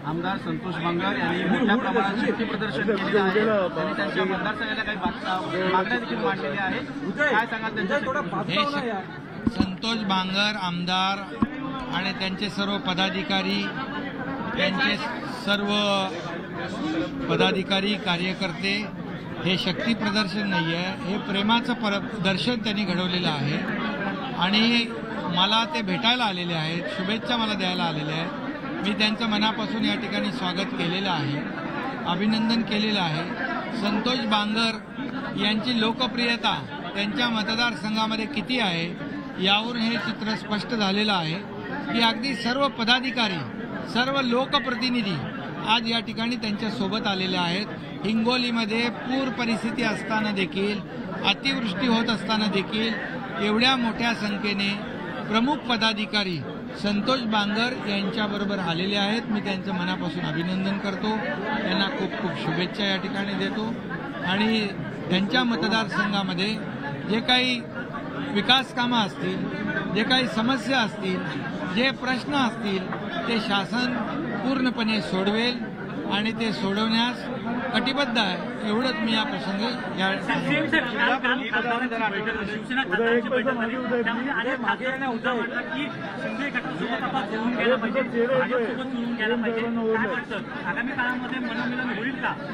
आमदार संतोष बांगर यांनी मोठ्या प्रमाणात शक्ती प्रदर्शन केलेलं आहे आणि त्यांच्या मतदारसंघाला काही मागण्या देखील मांडलेल्या आहेत. काय सांगाल त्यांच्या? संतोष बांगर आमदार आणि त्यांचे सर्व पदाधिकारी, त्यांचे सर्व पदाधिकारी कार्यकर्ते हे शक्ती प्रदर्शन नाही आहे, हे प्रेमाचं प्रदर्शन त्यांनी घडवलेलं आहे आणि मला ते भेटायला आलेले आहेत, शुभेच्छा मला द्यायला आलेले आहेत. मी त्यांचं मनापासून या ठिकाणी स्वागत केलेलं आहे, अभिनंदन केलेलं आहे. संतोष बांगर यांची लोकप्रियता त्यांच्या मतदारसंघामध्ये किती आहे यावरून हे चित्र स्पष्ट झालेलं आहे की अगदी सर्व पदाधिकारी, सर्व लोकप्रतिनिधी आज या ठिकाणी त्यांच्या सोबत आलेले आहेत. हिंगोलीमध्ये पूर परिस्थिती असताना देखील, अतिवृष्टी होत असताना देखील एवढ्या मोठ्या संख्येने प्रमुख पदाधिकारी संतोष बांगर यांच्याबरोबर आलेले आहेत. मी त्यांचं मनापासून अभिनंदन करतो, त्यांना खूप खूप शुभेच्छा या ठिकाणी देतो आणि त्यांच्या मतदारसंघामध्ये जे काही विकास कामं असतील, जे काही समस्या असतील, जे प्रश्न असतील ते शासन पूर्णपणे सोडवेल आणि ते सोडवण्यास कटिबद्ध आहे, एवढंच मी या प्रसंगी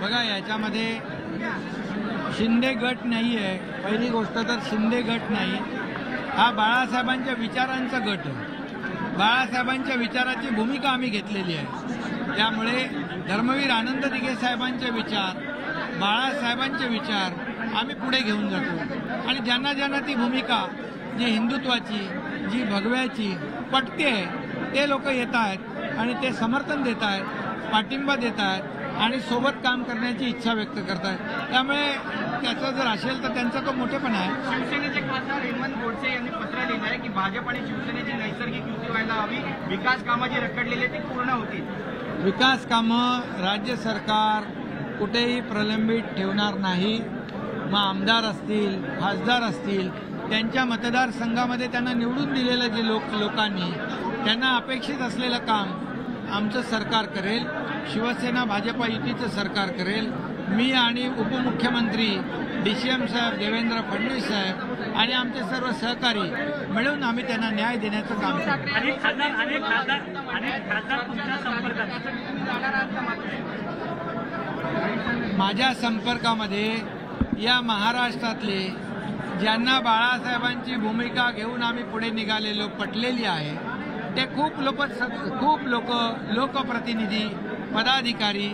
बघा याच्यामध्ये शिंदे गट नाही आहे. पहिली गोष्ट तर शिंदे गट नाही, हा बाळासाहेबांच्या विचारांचा गट आहे. बाळासाहेबांच्या विचाराची भूमिका आम्ही घेतलेली आहे. त्यामुळे धर्मवीर आनंद दिघे साहेबांचे विचार, बाळासाहेबांचे विचार आम्ही पुढे घेऊन जातो आणि ज्यांना ज्यांना ती भूमिका जी हिंदुत्वाची, जी भगव्याची पटते ते लोक येत आहेत आणि ते समर्थन देत आहेत, पाठिंबा देत आहेत आणि सोबत काम करण्याची इच्छा व्यक्त करत आहेत. त्यामुळे त्याचं जर असेल तर त्यांचा तो मोठेपणा आहे. शिवसेनेचे खासदार हेमंत गोडसे यांनी पत्र लिहिलं आहे की भाजप आणि शिवसेनेची नैसर्गिक युती व्हायला हवी, विकास कामं जी रखडलेली ती पूर्ण होतील. विकास कामं राज्य सरकार कुठेही प्रलंबित ठेवणार नाही. मग आमदार असतील, खासदार असतील, त्यांच्या मतदारसंघामध्ये त्यांना निवडून दिलेलं जे लोकांनी त्यांना अपेक्षित असलेलं काम आमचं सरकार करेल. शिवसेना भाजपा युतीचं सरकार करेल. मी आणि उपमुख्यमंत्री DCM साहेब, देवेंद्र फडणवीस साहेब आणि आमचे सर्व सहकारी मिळून आम्ही त्यांना न्याय देण्याचं काम करू. माझ्या संपर्कामध्ये या महाराष्ट्रातले ज्यांना बाळासाहेबांची भूमिका घेऊन आम्ही पुढे निघालेलो पटलेली आहे ते खूप लोकप्रतिनिधी, पदाधिकारी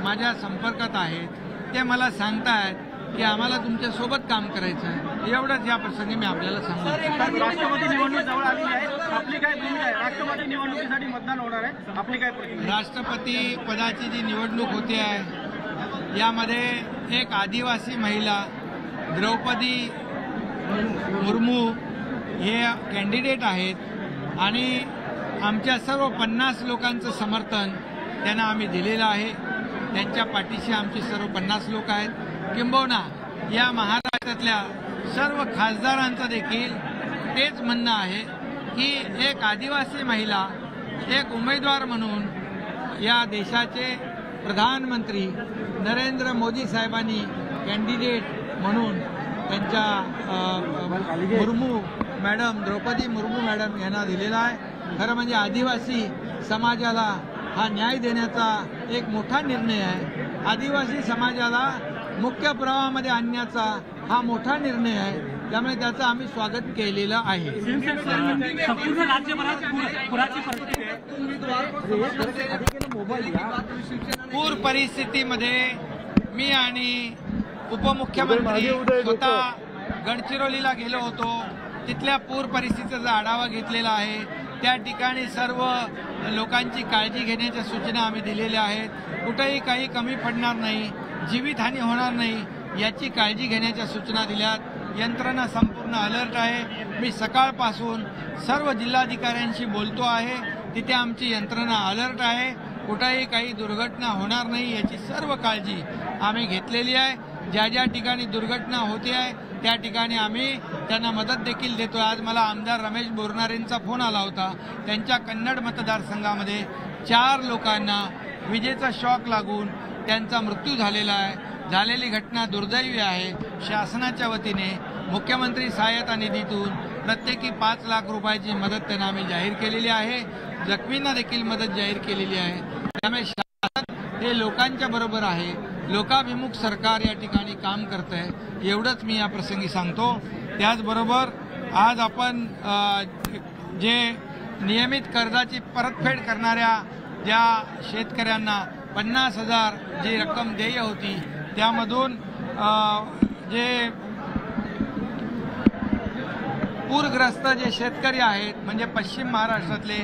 माझ्या संपर्कात आहेत. ते मला सांगतायत की आम्हाला तुमच्या सोबत काम करायचं आहे. एवढंच या प्रसंगी मी आपल्याला सांगतो. राष्ट्रपती निवडणूक जवळ आली आहे, आपली काय भूमिका आहे? राष्ट्रपती निवडणुकीसाठी मतदान होणार आहे, आपली काय प्रतिक्रिया? राष्ट्रपती पदाची जी निवडणूक होते आहे यामध्ये एक आदिवासी महिला द्रौपदी मुर्मू हे कॅन्डिडेट आहेत आणि आमच्या सर्व 50 लोकांचं समर्थन त्यांना आम्ही दिलेलं आहे. त्यांच्या पाठीशी आमची सर्व 50 लोक आहेत. किंबहुना या महाराष्ट्रातल्या सर्व खासदारांचं देखील तेच म्हणणं आहे की एक आदिवासी महिला एक उमेदवार म्हणून या देशाचे प्रधानमंत्री नरेंद्र मोदी साहेबांनी कॅन्डिडेट म्हणून त्यांच्या मुर्मू मॅडम, द्रौपदी मुर्मू मॅडम यांना दिलेला आहे. खरं म्हणजे आदिवासी समाजाला हा न्याय देण्याचा एक मोठा निर्णय आहे. आदिवासी समाजाला मुख्य प्रवाहामध्ये आणण्याचा हा मोठा निर्णय आहे. त्यामुळे त्याचं आम्ही स्वागत केलेलं आहे. पूर परिस्थितीमध्ये मी आणि उपमुख्यमंत्री स्वतः गडचिरोलीला गेलो होतो. तिथल्या पूर परिस्थितीचा आढावा घेतलेला आहे. त्या ठिकाणी सर्व लोकांची काळजी घेण्याच्या सूचना आम्ही दिलेल्या आहेत. कुठेही काही कमी पडणार नाही, जीवितहानी होणार नाही याची काळजी घेण्याच्या सूचना दिल्यात. यंत्रणा संपूर्ण अलर्ट आहे. मी सकाळपासून सर्व जिल्हाधिकाऱ्यांशी बोलतो आहे. तिथे आमची यंत्रणा अलर्ट आहे. कुठेही काही दुर्घटना होणार नाही याची सर्व काळजी आम्ही घेतलेली आहे. ज्या ज्या ठिकाणी दुर्घटना होते आहे त्या ठिकाणी आम्ही त्यांना मदत देखील देतो। आज मला आमदार रमेश बोरनारेंचा फोन आला होता। त्यांच्या कन्नड मतदारसंघामध्ये 4 लोकांना विजेचा शॉक लागून त्यांचा मृत्यू झालेला आहे। झालेली घटना दुर्दैवी आहे। शासनाच्या वतीने मुख्यमंत्री सहायता निधीतून प्रत्येकी 5 लाख रुपयाची मदत त्यांना आम्ही जाहीर केलेली आहे। जखमींना देखील मदत जाहीर केलेली आहे। त्यामुळे शासन हे लोकांच्या बरोबर आहे। लोकाभिमुख सरकार या ठिकाणी काम करत आहे, एवढंच मी या प्रसंगी सांगतो। त्याचबरोबर आज आपण जे नियमित कर्जाची परतफेड करणाऱ्या ज्या शेतकऱ्यांना 50,000 जी रक्कम देय होती त्यामधून जे पूरग्रस्त जे शेतकरी आहेत म्हणजे पश्चिम महाराष्ट्रातले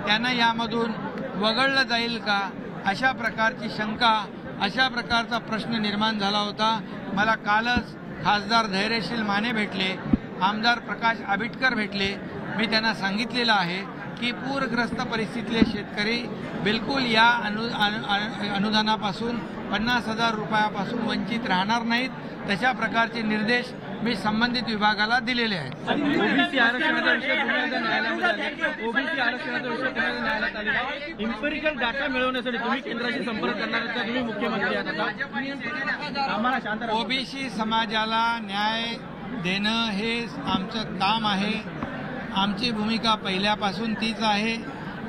त्यांना यामधून वगळलं जाईल का अशा प्रकारची शंका, अशा प्रकारचा प्रश्न निर्माण झाला होता। मला कालच खासदार धैर्यशील माने भेटले, आमदार प्रकाश आबिटकर भेटले। मी त्यांना सांगितलेलं आहे की पूरग्रस्त परिस्थितीतले शेतकरी बिलकुल या अनुदानापासून 50,000 रुपयापासून वंचित राहणार नाहीत। तशा प्रकारचे निर्देश मी संबंधित विभागाला दिलेले आहेत। ओबीसी आरक्षणाचा विषय पुन्हा एकदा न्यायालयामध्ये आला। ओबीसी आरक्षणाचा विषय पुन्हा एकदा न्यायालयात आलेला। इम्पेरिकल डाटा मिळवण्यासाठी तुम्ही केंद्राशी संपर्क करणार आहात, तुम्ही मुख्यमंत्री आहात आता, आम्हाला शांत राहा। ओबीसी समाजाला न्याय देणं हे आमचं काम आहे। आमची भूमिका पहिल्यापासून तीच आहे।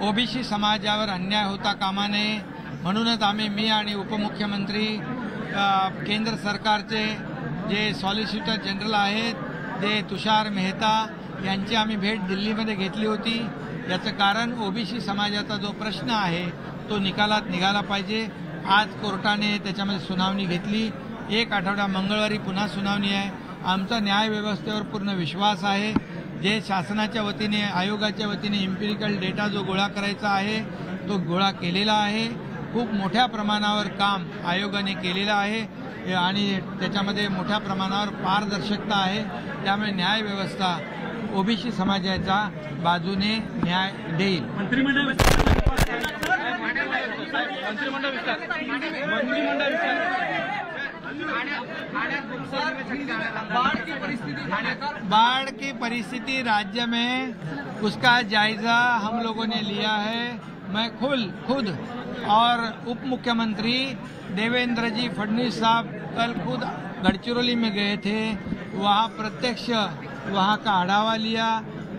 ओबीसी समाजावर अन्याय होता कामा नये म्हणूनच मी आणि उपमुख्यमंत्री केंद्र सरकारचे जे सॉलिसिटर जनरल आहेत ते तुषार मेहता यांची आम्ही भेट दिल्लीमध्ये घेतली होती। याचं कारण ओबीसी समाजाचा जो प्रश्न आहे तो निकालात निघाला पाहिजे। आज कोर्टाने त्याच्यामध्ये सुनावणी घेतली। 1 आठवडा मंगळवारी पुन्हा सुनावणी आहे। आमचा न्याय व्यवस्थेवर पूर्ण विश्वास आहे। जे शासनाच्या वतीने आयोगाच्या वतीने इम्पेरिकल डेटा जो गोळा करायचा आहे तो गोळा केलेला आहे। खूप मोठ्या प्रमाणावर काम आयोगाने केलेलं आहे आणि त्याच्यामध्ये मोठ्या प्रमाणावर पारदर्शकता आहे। त्यामुळे न्याय व्यवस्था ओबीसी समाजाच्या बाजूने न्याय देईल। मंत्रिमंडळ बाढ़ की परिस्थिति राज्य में उसका जायजा हम लोगों ने लिया है। मैं खुद और उप मुख्यमंत्री देवेंद्र जी फडणवीस साहब कल खुद गढ़चिरौली में गए थे। वहाँ प्रत्यक्ष वहाँ का आढ़ावा लिया,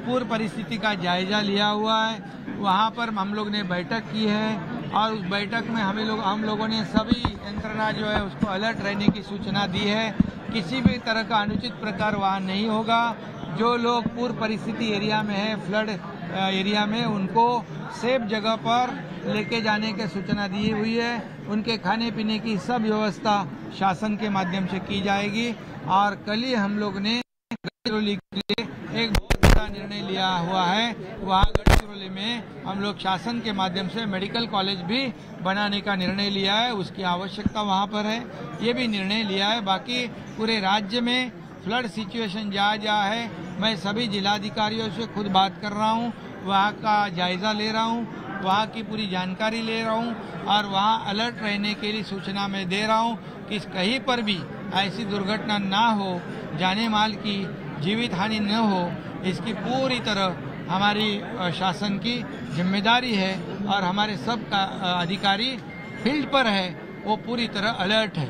पूर्व परिस्थिति का जायजा लिया हुआ है। वहाँ पर हम लोग ने बैठक की है और उस बैठक में हम लोगों ने सभी यंत्रणा जो है उसको अलर्ट रहने की सूचना दी है। किसी भी तरह का अनुचित प्रकार वहाँ नहीं होगा। जो लोग पूर्व परिस्थिति एरिया में है, फ्लड एरिया में, उनको सेफ जगह पर लेके जाने की सूचना दी हुई है। उनके खाने पीने की सब व्यवस्था शासन के माध्यम से की जाएगी। और कल ही हम लोग ने गढ़चिरौली के लिए एक बहुत बड़ा निर्णय लिया हुआ है। वहाँ गढ़चिरौली में हम लोग शासन के माध्यम से मेडिकल कॉलेज भी बनाने का निर्णय लिया है। उसकी आवश्यकता वहाँ पर है, ये भी निर्णय लिया है। बाकी पूरे राज्य में फ्लड सिचुएशन जहाँ है मैं सभी जिलाधिकारियों से खुद बात कर रहा हूँ, वहाँ का जायजा ले रहा हूँ, वहाँ की पूरी जानकारी ले रहा हूँ और वहाँ अलर्ट रहने के लिए सूचना मैं दे रहा हूँ कि कहीं पर भी ऐसी दुर्घटना ना हो, जाने माल की जीवित हानि न हो। इसकी पूरी तरह हमारी शासन की जिम्मेदारी है और हमारे सब का अधिकारी फील्ड पर है, वो पूरी तरह अलर्ट है।